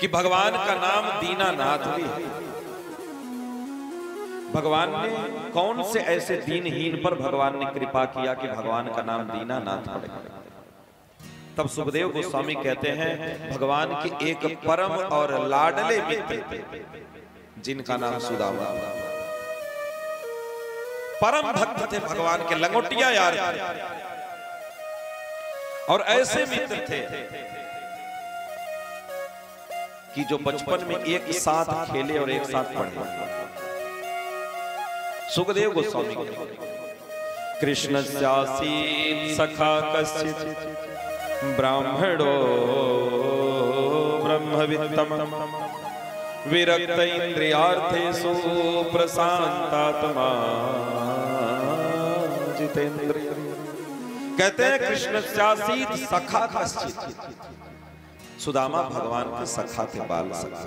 कि भगवान का नाम दीनानाथ भी है। भगवान ने कौन से ऐसे दीनहीन पर भगवान ने कृपा किया कि भगवान का नाम दीनानाथ पड़ेगा। तब सुखदेव गोस्वामी कहते हैं भगवान के एक परम और लाडले मित्र थे जिनका नाम सुदामा। परम भक्त थे भगवान के, लंगोटिया यार थे। और ऐसे मित्र थे कि जो बचपन में एक साथ खेले और एक साथ पढ़े। सुखदेव गोस्वामी कृष्णस्यासीत् सखा कश्चित् ब्राह्मणो ब्रह्मवित्तम विरक्त इंद्रियार्थेषु प्रशांतात्मा जितेंद्रिय। कहते हैं कृष्णस्यासीत् सखा कश्चित्, सुदामा भगवान के सखा थे, बाल सखा।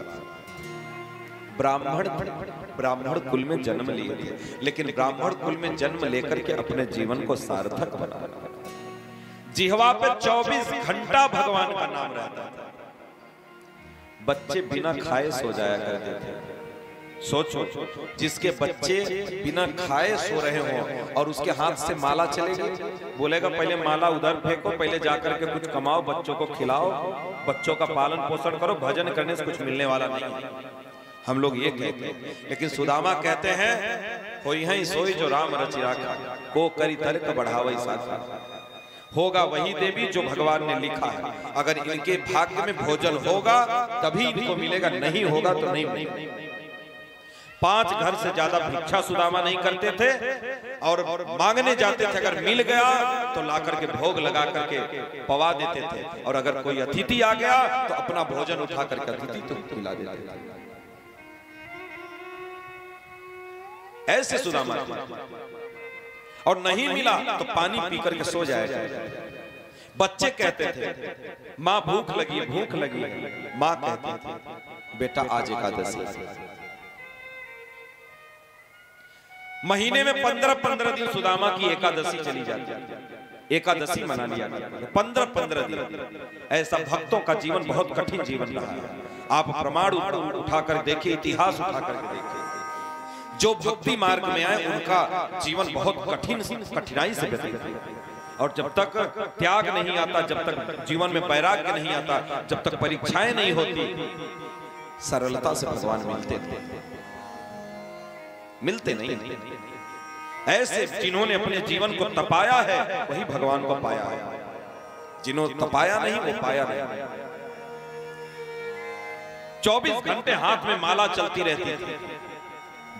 ब्राह्मण कुल में जन्म लिए थे, लेकिन ब्राह्मण कुल में जन्म लेकर के अपने जीवन को सार्थक बना। जिह्वा पे 24 घंटा भगवान का नाम रहता था। बच्चे बिना खाए सो जाया करते थे। सोचो, जिसके बच्चे बिना खाए सो रहे हो और उसके हाथ से माला चलेगी, बोलेगा पहले माला उधर फेंको, पहले जाकर के कुछ कमाओ, बच्चों को खिलाओ, बच्चों का पालन पोषण करो, भजन करने से कुछ मिलने वाला नहीं है। हम लोग ये कहते हैं, लेकिन सुदामा कहते हैं होई है सोई जो राम रचि राखा, को करी तर्क बढ़ावई साखा। होगा वही देवी जो भगवान ने लिखा है। अगर इनके भाग्य में भोजन होगा तभी इनको मिलेगा, नहीं होगा तो नहीं मिलेगा। 5 घर से ज्यादा भिक्षा सुदामा नहीं करते थे और मांगने जाते थे, अगर मिल गया तो ला करके भोग लगा करके पवा देते थे, और अगर कोई अतिथि आ गया तो अपना भोजन उठा करके अतिथि तो खिला देते थे। ऐसे सुदामा, और नहीं मिला तो पानी पी करके सो जाएगा। बच्चे कहते थे माँ भूख लगी, भूख लगी। माँ कहती थी बेटा आज एकादशी। महीने में 15-15 दिन सुदामा की एकादशी चली जाती। एकादशी मना लिया 15-15 दिन। ऐसा भक्तों का जीवन बहुत कठिन जीवन रहा है। आप प्रमाण उठाकर देखिए, इतिहास उठाकर देखिए, जो भक्ति मार्ग में आए उनका जीवन बहुत कठिनाई से व्यतीत है। और जब तक त्याग नहीं आता, जब तक जीवन में वैराग्य नहीं आता, जब तक परीक्षाएं नहीं होती, सरलता से भगवान मिलते नहीं। ऐसे जिन्होंने अपने जीवन को तपाया है वही भगवान को पाया है, जिन्होंने तपाया नहीं वो पाया नहीं। 24 घंटे हाथ में माला चलती रहती थी।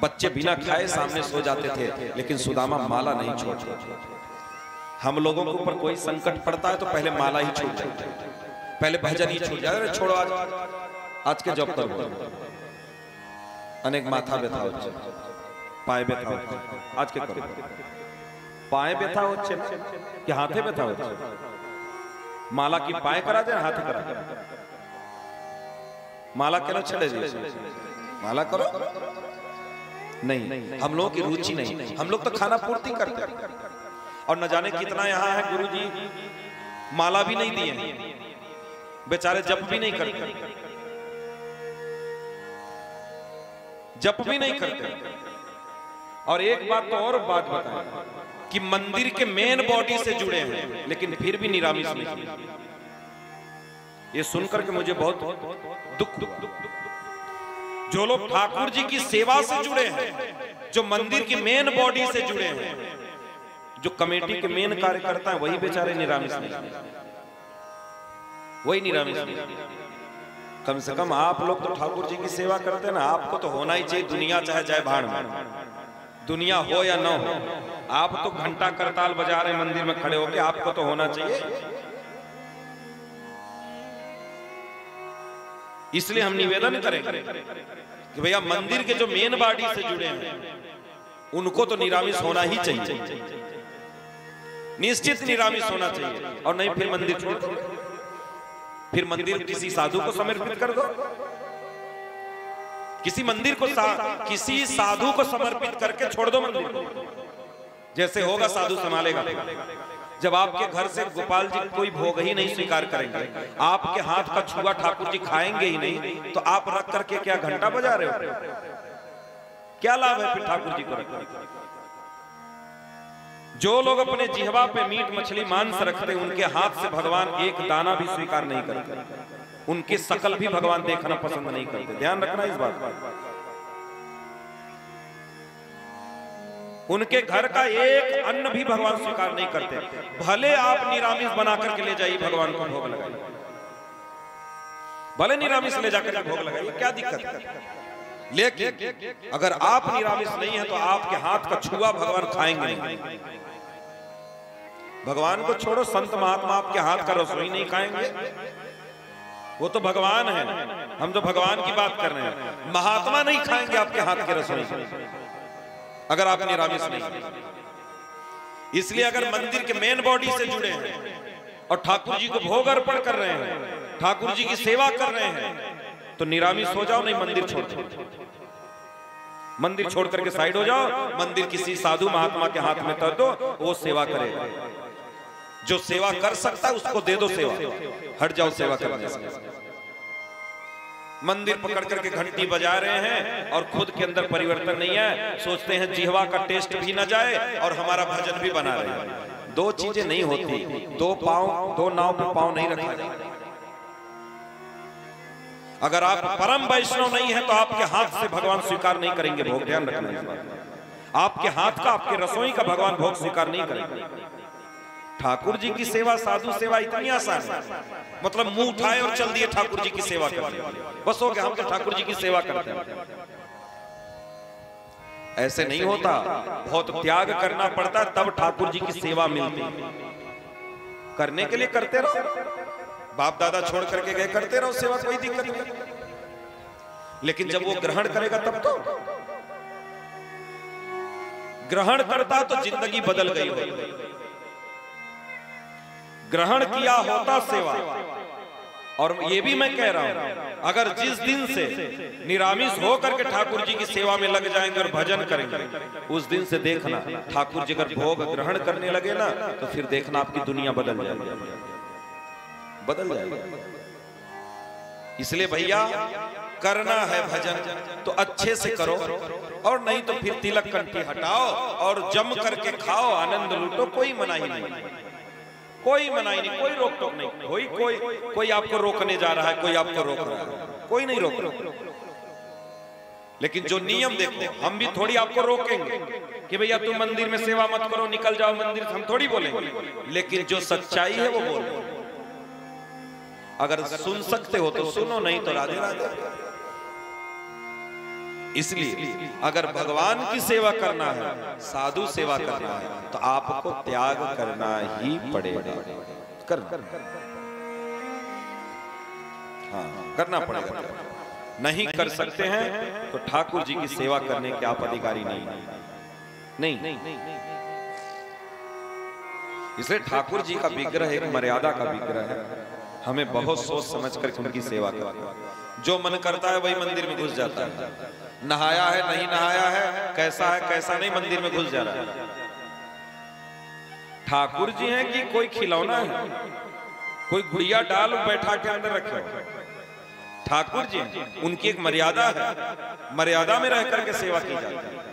बच्चे बिना खाए सामने सो जाते थे, लेकिन सुदामा माला नहीं छोड़ते। हम लोगों के ऊपर कोई संकट पड़ता है तो पहले माला ही छूट जाती है, पहले भजन ही छूट जाए। छोड़ो आज के जब तक अनेक माथा व्यथा होच्छे, पाए व्यथा होच्छे, आज के करो पाए व्यथा होच्छे कि हाथे व्यथा होच्छे। माला की पाए करा जाए, हाथे करा जाए। माला क्यों छड़े दिए? माला करो नहीं, हम लोगों की रुचि नहीं। हम लोग तो खाना पूर्ति करते हैं, और न जाने कितना यहाँ है गुरुजी माला भी नहीं दिए, बेचारे जप भी नहीं करते, जप भी नहीं करते। और एक बात तो और बात बताएं कि मंदिर के मेन बॉडी से जुड़े हैं लेकिन फिर भी निरामिष नहीं। ये सुनकर के मुझे बहुत दुख। जो लोग ठाकुर जी की सेवा से जुड़े हैं, जो मंदिर की मेन बॉडी से जुड़े हैं, जो कमेटी के मेन कार्यकर्ता हैं, वही बेचारे निरामिष नहीं, वही निरामिष नहीं। कम से कम आप लोग तो ठाकुर जी की सेवा करते हैं ना, आपको तो होना ही चाहिए। दुनिया चाहे जाए भाड़ में, दुनिया हो या न हो, आप तो घंटा करताल बजा रहे मंदिर में खड़े होके, आपको तो होना चाहिए। इसलिए हम निवेदन करेंगे कि भैया मंदिर के जो मेन बॉडी से जुड़े हैं उनको तो निरामिष होना ही चाहिए, निश्चित निरामिष होना चाहिए। और नहीं फिर मंदिर छोड़ दो, फिर मंदिर किसी साधु को समर्पित कर दो। किसी मंदिर को किसी साधु को समर्पित करके छोड़ दो मंदिर को, जैसे होगा साधु संभालेगा। जब आपके घर से गोपाल जी कोई भोग ही नहीं स्वीकार करेंगे, आपके हाथ का छुआ ठाकुर जी खाएंगे ही नहीं, तो आप रख करके क्या घंटा बजा रहे हो? क्या लाभ है फिर ठाकुर जी को रख करके? जो लोग अपने जिह्वा पे मीट मछली मांस रखते, उनके हाथ से भगवान एक दाना भी स्वीकार नहीं करते, उनके शकल भी भगवान देखना पसंद नहीं करते। ध्यान रखना इस बात का। उनके घर का एक अन्न भी भगवान स्वीकार नहीं करते, भले आप निरामिष बना करके ले जाइए भगवान को भोग लगाइए, भले निरामिष ले जाकर भोग लगाइए, क्या दिक्कत है? लेकिन अगर आप निरामिष नहीं है तो आपके हाथ का छुआ भगवान खाएंगे नहीं। भगवान को छोड़ो, संत महात्मा आपके हाथ का रसोई नहीं खाएंगे, वो तो भगवान है। हम तो भगवान की बात कर रहे हैं, महात्मा नहीं खाएंगे आपके हाथ के रसोई अगर आप निरामिष नहीं। इसलिए अगर मंदिर के मेन बॉडी से जुड़े हैं और ठाकुर जी को भोग अर्पण कर रहे हैं, ठाकुर जी की सेवा कर रहे हैं, तो निरामिष हो जाओ, नहीं मंदिर छोड़ दो। मंदिर छोड़ करके साइड हो जाओ, मंदिर किसी साधु महात्मा के हाथ में कर दो, वो सेवा करेगा। जो सेवा कर सकता है उसको दे दो सेवा, हट जाओ सेवा करने से। मंदिर पकड़ करके घंटी बजा रहे हैं और खुद के अंदर परिवर्तन नहीं है, सोचते हैं जिह्वा का टेस्ट भी ना जाए और हमारा भजन भी बना रहे हैं। दो चीजें नहीं होती, दो नाव पे पांव नहीं रखा जाता। अगर आप परम वैष्णव नहीं है तो आपके हाथ से भगवान स्वीकार नहीं करेंगे भोग। ध्यान रखना इस बात। आपके हाथ का, आपके रसोई का भगवान भोग स्वीकार नहीं करेंगे। ठाकुर जी की सेवा, साधु सेवा इतनी आसान है, मतलब मुंह उठाए और चल दिए ठाकुर जी की सेवा करने, बस हो गया, हम तो ठाकुर जी की सेवा करते हैं। ऐसे नहीं होता, बहुत त्याग करना पड़ता है तब ठाकुर जी की सेवा मिलती। करने के लिए करते रहो, बाप दादा छोड़ करके गए, करते रहो सेवा, कोई दिक्कत नहीं। लेकिन जब वो ग्रहण करेगा तब तो ग्रहण करता तो जिंदगी बदल गई होती। ग्रहण किया होता सेवा। और ये भी मैं कह रहा हूं, अगर जिस दिन से निरामिष हो करके ठाकुर जी की सेवा में लग जाएंगे और भजन करेंगे, उस दिन से देखना ठाकुर जी अगर भोग ग्रहण करने लगे ना, तो फिर देखना आपकी दुनिया बदल जाएगी, बदल जाएगी। इसलिए भैया करना है भजन तो अच्छे से करो, और नहीं तो फिर तिलक कंठी हटाओ और जम करके खाओ, आनंद लूटो, कोई मनाही नहीं, कोई मनाही नहीं, कोई रोक टोक नहीं। कोई आपको रोकने जा रहा है, कोई आपको रोक रहा है, कोई नहीं रोक रहा। लेकिन जो नियम देखो, हम भी थोड़ी आपको रोकेंगे कि भैया तुम मंदिर में सेवा मत करो, निकल जाओ मंदिर से, हम थोड़ी बोलेंगे। लेकिन जो सच्चाई है वो बोलो। अगर सुन सकते हो तो सुनो, नहीं तो राधे राधे। इसलिए अगर भगवान की सेवा करना है, साधु सेवा करना है, तो आपको त्याग करना ही पड़ेगा। करना पड़ेगा। नहीं कर सकते हैं तो ठाकुर जी की सेवा करने के आप अधिकारी नहीं। इसलिए ठाकुर जी का विग्रह एक मर्यादा का विग्रह है। हमें बहुत सोच समझ कर उनकी सेवा करना। जो मन करता है वही मंदिर में घुस जाता है, नहाया है नहीं नहाया है, कैसा है कैसा नहीं, मंदिर में घुस जा रहा है। ठाकुर जी हैं कि कोई खिलौना है, कोई गुड़िया डाल बैठा के अंदर रखे? ठाकुर जी हैं, उनकी एक मर्यादा है, मर्यादा में रह करके सेवा की जाती है।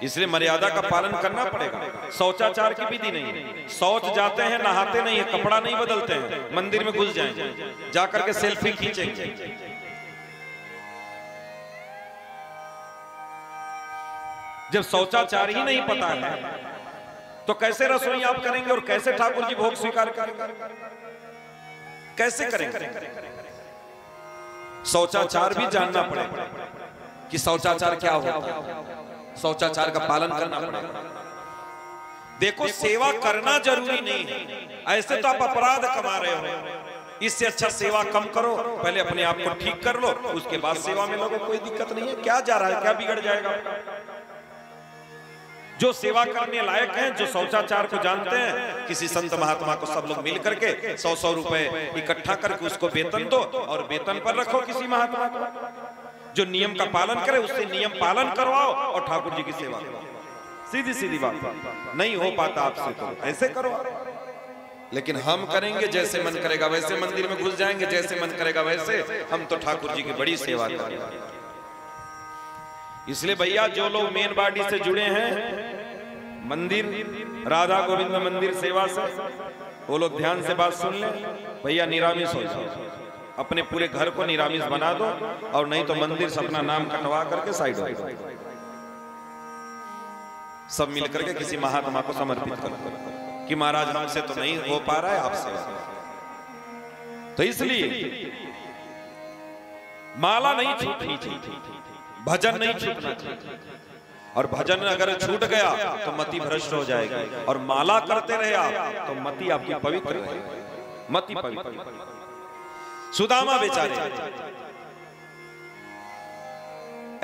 इसलिए मर्यादा का पालन करना पड़ेगा। शौचाचार की विधि नहीं है, शौच जाते हैं नहाते नहीं है, कपड़ा नहीं बदलते हैं, मंदिर में घुस जाएंगे, जाकर के सेल्फी खींचेंगे। जब शौचाचार ही नहीं पता है तो कैसे रसोई आप करेंगे और कैसे ठाकुर जी भोग स्वीकार करेंगे? कैसे करेंगे? शौचाचार भी जानना पड़ेगा कि शौचाचार क्या होता है, शौचाचार का पालन करना पड़ेगा। देखो, सेवा करना जरूरी नहीं है, ऐसे तो आप अपराध कमा रहे हो। इससे अच्छा सेवा कम करो, पहले अपने आप को ठीक कर लो, उसके बाद सेवा में लगो, कोई दिक्कत नहीं है। क्या जा रहा है, क्या बिगड़ जाएगा? जो सेवा करने लायक हैं, जो शौचाचार को जानते हैं, किसी संत महात्मा को सब लोग मिल करके 100-100 रुपए इकट्ठा करके उसको वेतन दो और वेतन पर रखो किसी महात्मा को। जो नियम का पालन करे उससे नियम पालन करवाओ और ठाकुर जी की सेवा करो। सीधी सीधी बात, नहीं हो पाता आपसे तो ऐसे करो, लेकिन हम करेंगे जैसे मन करेगा वैसे, मंदिर में घुस जाएंगे जैसे मन करेगा वैसे। हम तो ठाकुर जी की बड़ी सेवा करेंगे। इसलिए भैया जो लोग मेन बॉडी से जुड़े हैं मंदिर, राधा गोविंद मंदिर सेवा से, वो लोग ध्यान से बात सुन लें। भैया निरामिष हो जाओ, अपने पूरे घर को निरामिष बना दो, और नहीं तो मंदिर से अपना नाम कटवा करके साइड हो जाओ, सब मिलकर के किसी महात्मा को समर्पित कर दो कि महाराज हमसे तो नहीं हो पा रहा है, आपसे। तो इसलिए माला नहीं छूटनी चाहिए, भजन नहीं छूटना चाहिए, और भजन अगर छूट गया तो मति भ्रष्ट हो जाएगी, और माला करते रहे आप तो मति आपकी पवित्र रहेगी, मति पवित्र। सुदामा बेचारे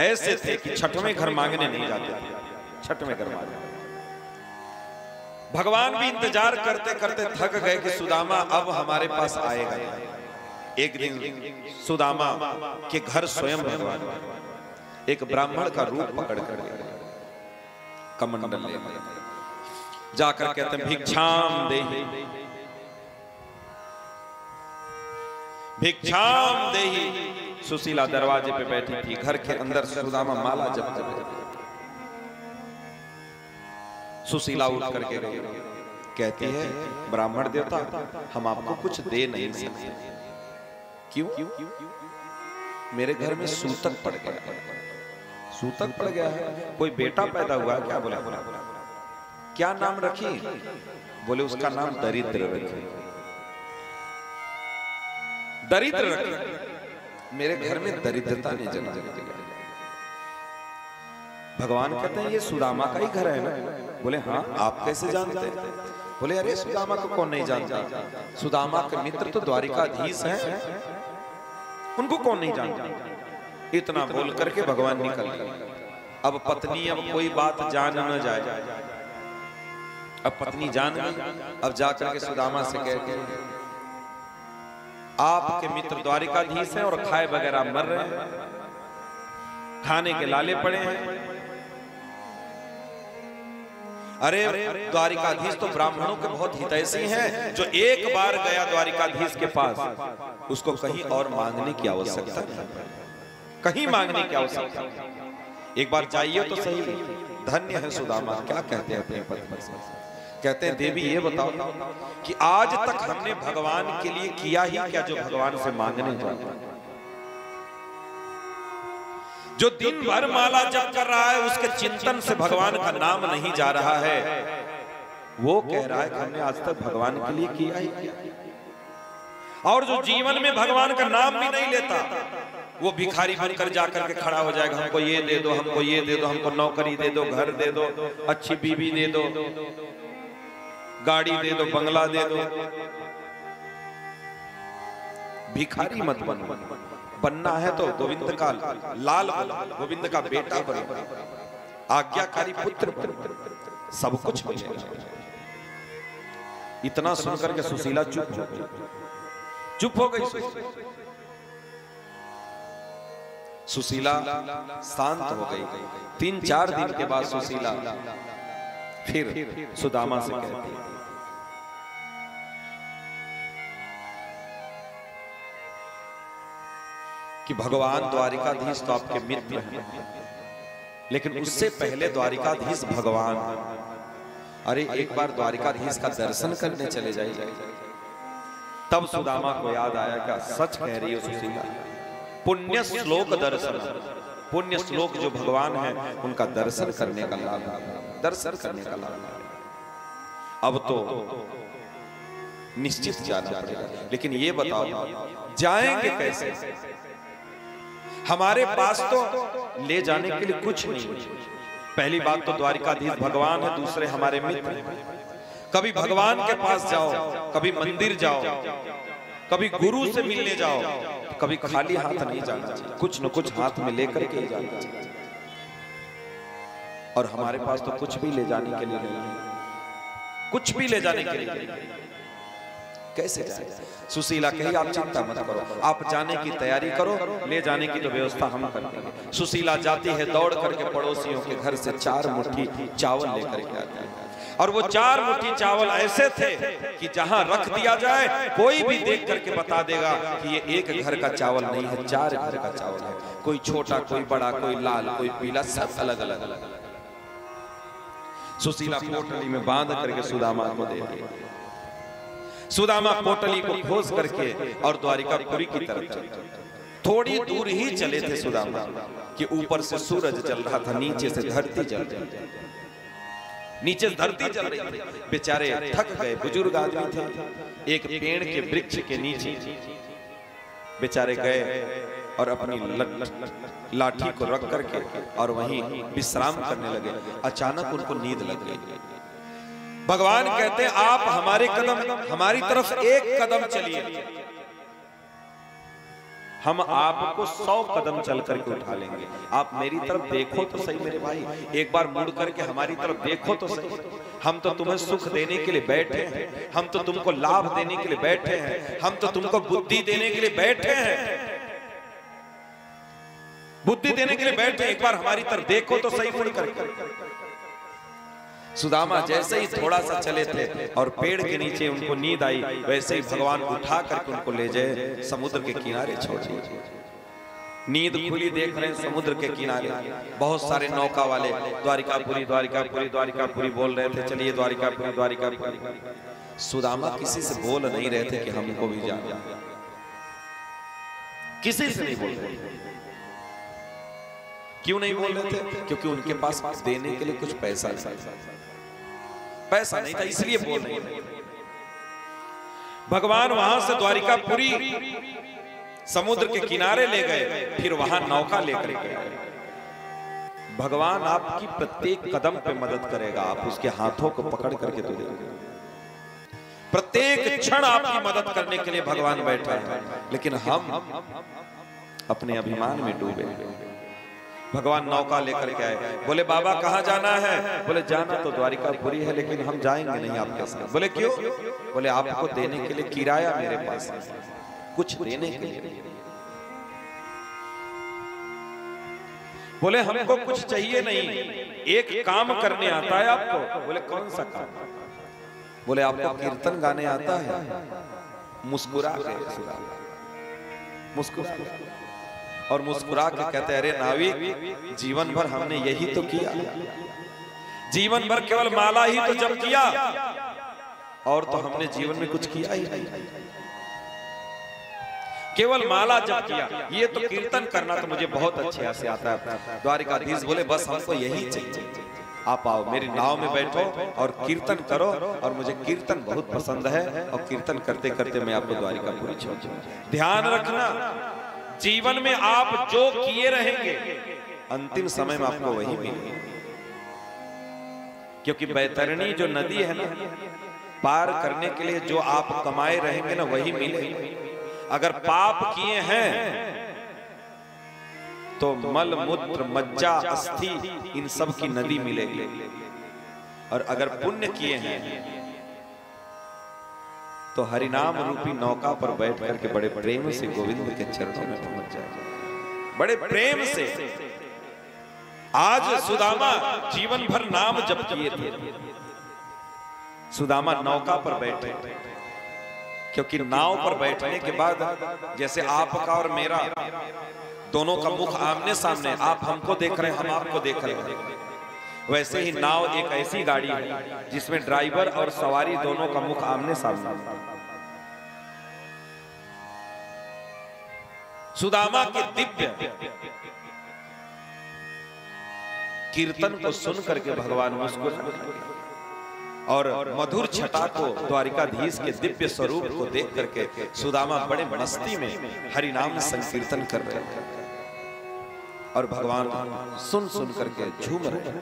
ऐसे थे कि छठवें घर मांगने नहीं जाते थे, छठवें घर मांगने। भगवान भी इंतजार करते करते थक गए कि सुदामा अब हमारे पास आएगा। एक दिन सुदामा के घर स्वयं भगवान एक ब्राह्मण का रूप पकड़ कर कमंडल ले जाकर कहते हैं भिक्षाम देहि, भिक्षाम देहि। सुशीला दरवाजे पे बैठी थी, घर के अंदर सुदामा माला जपते हुए। सुशीला उठ करके गई, कहती है ब्राह्मण देवता हम आपको कुछ दे नहीं सकते। क्यों? मेरे घर में सूतक पड़ गया, सूतक पड़ गया है, कोई बेटा पैदा हुआ क्या? बोला क्या नाम रखी? बोले उसका नाम दरिद्र रखी, दरिद्र रखी। मेरे घर में दरिद्रता ने जन्म दिया। भगवान कहते हैं ये सुदामा का ही घर है ना? बोले हाँ, आप कैसे जानते हैं? बोले अरे सुदामा को कौन नहीं जानता, सुदामा के मित्र तो द्वारिकाधीश हैं, उनको कौन नहीं जानता। इतना बोल करके भगवान निकल गए। अब पत्नी अब कोई बात जान न जाए, अब पत्नी जान गई। अब जाकर के सुदामा से कहते हैं आपके मित्र द्वारिकाधीश हैं और खाए वगैरह मर रहे हैं, खाने के लाले पड़े हैं। अरे द्वारिकाधीश तो ब्राह्मणों के बहुत हितैषी हैं, जो एक बार गया द्वारिकाधीश के पास उसको कहीं और मांगने की आवश्यकता नहीं, कहीं मांगने की आवश्यकता। एक बार जाइए तो सही। धन्य है सुदामा। क्या कहते हैं अपने पत्नी से? कहते हैं देवी ये बताओ कि आज तक हमने भगवान के लिए किया ही क्या जो भगवान से मांगने जाते। जो दिन भर माला जप कर रहा है उसके चिंतन से भगवान का नाम नहीं जा रहा है, वो कह रहा है कि हमने आज तक भगवान के लिए किया ही क्या। और जो जीवन में भगवान का नाम भी नहीं लेता वो भिखारी बनकर जाकर के खड़ा हो जाएगा, हमको ये दे दो, हमको ये दे दो, हमको नौकरी दे दो, घर दे दो, अच्छी बीवी दे दो, गाड़ी दे दो, बंगला दे दो। भिखारी मत बनो, बनना है तो गोविंद का लाल बनो, गोविंद का बेटा बनो, आज्ञाकारी पुत्र बनो, सब कुछ मिलेगा। इतना सुनकर के सुशीला चुप हो गई, चुप हो गई। सुशीला शांत हो गई। 3-4 दिन के बाद सुशीला फिर सुदामा से कहती है कि भगवान द्वारिकाधीश तो आपके मित्र हैं, लेकिन उससे पहले द्वारिकाधीश भगवान। अरे एक बार द्वारिकाधीश का दर्शन करने चले जाइए। तब सुदामा को याद आया क्या सच कह रही है सुशीला, पुण्य श्लोक दर्शन, पुण्य श्लोक जो भगवान है उनका दर्शन करने का लाभ, दर्शन करने का लाभ। अब तो निश्चित जाना पड़ेगा, लेकिन ये बताओ जाएंगे कैसे? हमारे पास तो ले जाने के लिए कुछ नहीं। पहली बात तो द्वारिकाधीश भगवान है, दूसरे हमारे मित्र। कभी भगवान के पास जाओ, कभी मंदिर जाओ, कभी गुरु से मिलने जाओ, कभी खाली हाथ नहीं जाना चाहिए, कुछ न कुछ हाथ में लेकर के ही जाना चाहिए। और हमारे पास तो कुछ भी ले जाने के लिए नहीं है, कुछ भी ले जाने के लिए। कैसे जाए? सुशीला कही आप चिंता मत करो, आप जाने की तैयारी करो, ले जाने की तो व्यवस्था हम कर देंगे। सुशीला जाती है दौड़ करके पड़ोसियों के घर से 4 मुट्ठी चावल लेकर के आती है, और वो 4 मुट्ठी चावल ऐसे थे कि जहां रख दिया जाए कोई भी देख करके बता देगा कि ये एक घर का चावल नहीं है, 4 घर का चावल है। कोई छोटा, कोई बड़ा, कोई लाल, कोई पीला, सब अलग अलग। सुशीला पोटली में बांध करके सुदामा को दे दी। सुदामा पोटली को खोज करके और द्वारिकापुरी की तरफ चले। थोड़ी दूर ही चले थे सुदामा कि ऊपर से सूरज जल रहा था, नीचे से धरती जल रही थी। नीचे धरती जल रही थी, बेचारे थक गए, बुजुर्ग आदमी थे। एक पेड़ के वृक्ष के नीचे बेचारे गए और अपनी लाठी को रख करके और वहीं विश्राम करने लगे। अचानक उनको नींद लग गई। भगवान कहते हैं आप हमारी तरफ एक कदम चलिए, हम आपको 100 कदम चल करके उठा लेंगे। आप मेरी तरफ देखो तो सही मेरे भाई, एक बार मुड़ करके हमारी तरफ देखो तो सही। हम तो तुम्हें सुख देने के लिए बैठे हैं, हम तो तुमको लाभ देने के लिए बैठे हैं, हम तो तुमको बुद्धि देने के लिए बैठे हैं, बुद्धि देने के लिए बैठे। एक बार हमारी तरफ देखो तो सही मुड़ करके। सुदामा जैसे ही थोड़ा सा चले थे और पेड़ के नीचे उनको नींद आई, वैसे ही भगवान उठा करके उनको ले जाए समुद्र के किनारे छोड़ दिए। नींद खुली, देख रहे हैं समुद्र के किनारे बहुत सारे नौका वाले द्वारिकापुरी द्वारिकापुरी द्वारिकापुरी बोल रहे थे, चलिए द्वारिकापुरी द्वारिकापुरी। सुदामा किसी से बोल नहीं रहे थे कि हमको भी जाना, किसी से नहीं बोल रहे थे। क्यों नहीं बोल रहे थे? क्योंकि उनके पास देने के लिए कुछ पैसा नहीं था, इसलिए बोल रहे थे। भगवान वहां से द्वारिकापुरी समुद्र के किनारे ले गए, फिर वहां नौका लेकर गए। भगवान आपकी प्रत्येक कदम पे मदद करेगा, आप उसके हाथों को पकड़ करके तो देंगे। प्रत्येक क्षण आपकी मदद करने के लिए भगवान बैठा है, लेकिन हम अपने अभिमान में डूबे। भगवान नौका लेकर के आए, बोले बाबा कहाँ जाना है? बोले जाना तो द्वारिकापुरी है, लेकिन हम जाएंगे नहीं आपके साथ। बोले क्यों? बोले आपको देने के लिए किराया मेरे पास है, कुछ देने के लिए। बोले हमको कुछ चाहिए नहीं, एक काम करने आता है आपको। बोले कौन सा काम? बोले आपको कीर्तन गाने आता है? मुस्कुरा और मुस्कुरा के कहते अरे नाविक, जीवन भर हमने यही तो किया, जीवन भर केवल माला ही तो जप किया, और तो हमने जीवन में कुछ किया ही नहीं, केवल माला जप किया। ये तो कीर्तन करना तो मुझे बहुत अच्छे से आता है। द्वारिकाधीश बोले बस हमको यही चाहिए, आप आओ मेरी नाव में बैठो और कीर्तन करो, और मुझे कीर्तन बहुत पसंद है, और कीर्तन करते करते मैं आपको द्वारिकापुरी छोड़ दूंगा। ध्यान रखना, जीवन में आप जो किए रहेंगे अंतिम समय में आपको वही मिलेगा, क्योंकि बैतरणी जो नदी है ना, पार करने के लिए जो आप कमाए रहेंगे ना वही मिलेगा। अगर पाप किए हैं तो मल मूत्र मज्जा अस्थि इन सब की नदी मिलेगी, और अगर पुण्य किए हैं तो हरिनाम रूपी नौका पर बैठ करके बड़े प्रेम से गोविंद के चरणों में पहुंच जाए, बड़े प्रेम से। आज सुदामा जीवन भर नाम जप किए थे, सुदामा नौका पर बैठे, क्योंकि नाव पर बैठने के बाद जैसे आपका और मेरा दोनों का मुख आमने सामने, आप हमको देख रहे हैं, हम आपको देख रहे हैं, वैसे ही नाव एक ऐसी गाड़ी है जिसमें ड्राइवर और सवारी दोनों का मुख आमने सामने। सुदामा के दिव्य कीर्तन को सुन करके भगवान मुस्कुरा, और मधुर छटा को, द्वारिकाधीश के दिव्य स्वरूप को देख करके सुदामा बड़े मस्ती में हरिनाम संकीर्तन कर रहे हैं, और भगवान सुन सुन करके झूम रहे हैं।